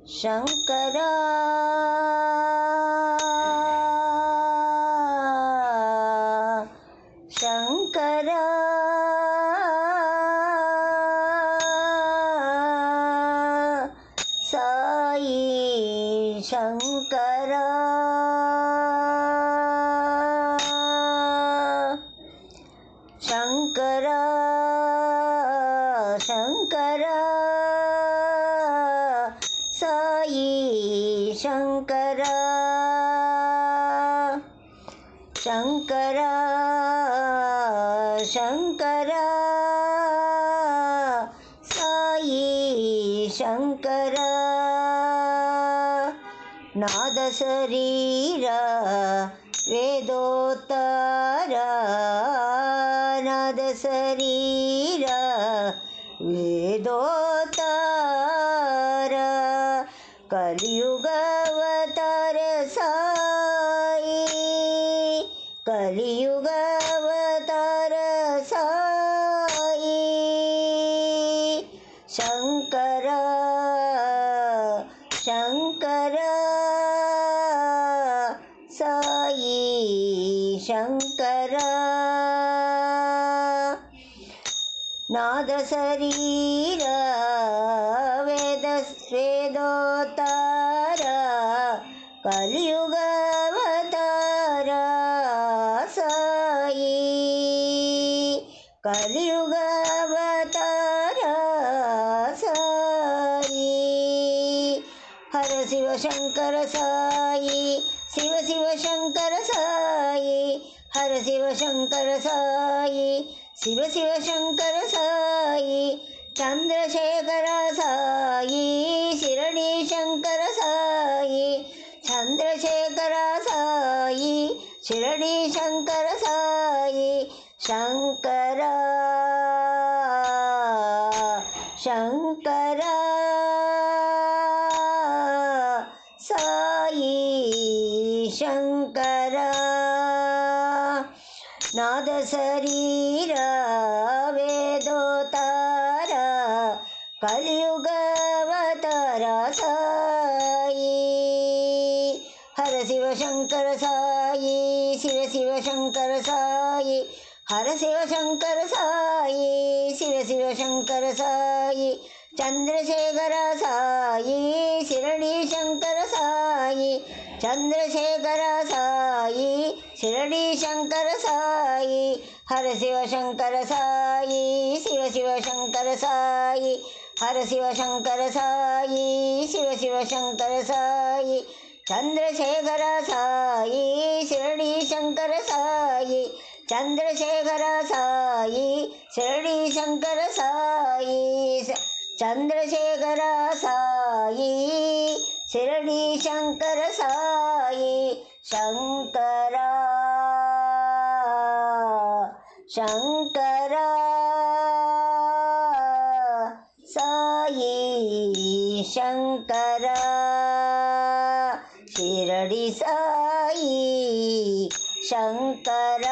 ಶಂಕರ ಶಂಕರ ಸಾಯಿ ಶಂಕರ ಶಂಕರ ಶಂಕರ ಸಾಯಿ ಶಂಕರ ಶಂಕರ ಶಂಕರ ಸಾಯಿ ಶಂಕರ ನಾದ ಶರೀರ ವೇದೋತ್ತರ ನಾದ ಶರೀರ ವೇದೋತ್ತರ ಕಲಿಯುಗವತಾರ ಸಾಯಿ ಕಲಿಯುಗವತಾರ ಸಾಯಿ ಶಂಕರ ಶಂಕರ ಸಾಯಿ ಶಂಕರ ನಾದ ಶರೀರ ವೇದೋತ್ತರ ಕಲಿಯುಗವತಾರ ಸಾಯಿ ಕಲಿಯುಗವತಾರ ಸಾಯಿ ಹರ ಶಿವ ಶಂಕರ ಸಾಯಿ ಶಿವ ಶಿವ ಶಂಕರ ಸಾಯಿ ಹರ ಶಿವ ಶಂಕರ ಸಾಯಿ ಶಿವ ಶಿವ ಶಂಕರ ಸಾಯಿ ಚಂದ್ರಶೇಖರ ಸಾಯಿ ಶಿರಡಿ ಶಂಕರ ಸಾಯಿ ಚಂದ್ರಶೇಖರ ಸಾಯಿ ಶಿರಡಿ ಶಂಕರ ಸಾಯಿ ಶಂಕರ ಶಂಕರ ಸಾಯಿ ಶಂಕರ ನಾದ ಶರೀರ ವೇದೋತ್ತರ ಕಲಿಯುಗವತಾರ ಸಾಯಿ ಹರ ಶಿವ ಶಂಕರ ಸಾಯಿ ಶಿವ ಶಿವ ಶಂಕರ ಸಾಯಿ ಹರ ಶಿವ ಶಂಕರ ಸಾಯಿ ಶಿವ ಶಿವ ಶಂಕರ ಸಾಯಿ ಚಂದ್ರಶೇಖರ ಸಾಯಿ ಶಿರಡಿ ಶಂಕರ ಸಾಯಿ ಚಂದ್ರಶೇಖರ ಸಾಯಿ ಶಿರಡಿ ಶಂಕರ ಸಾಯಿ ಹರ ಶಿವ ಶಂಕರ ಸಾಯಿ ಶಿವ ಶಿವ ಶಂಕರ ಸಾಯಿ ಹರ ಶಿವ ಶಂಕರ ಸಾಯಿ ಶಿವ ಶಿವ ಶಂಕರ ಸಾಯಿ ಚಂದ್ರಶೇಖರ ಸಾಯಿ ಶಿರಡಿ ಶಂಕರ ಸಾಯಿ ಚಂದ್ರಶೇಖರ ಸಾಯಿ ಶಿರಡಿ ಶಂಕರ ಸಾಯಿ ಚಂದ್ರಶೇಖರ ಸಾಯಿ ಶಿರಡಿ ಶಂಕರ ಸಾಯಿ ಶಂಕರ ಶಂಕರ ಸಾಯಿ ಶಂಕರ ಶಿರಡಿ ಸಾಯಿ ಶಂಕರ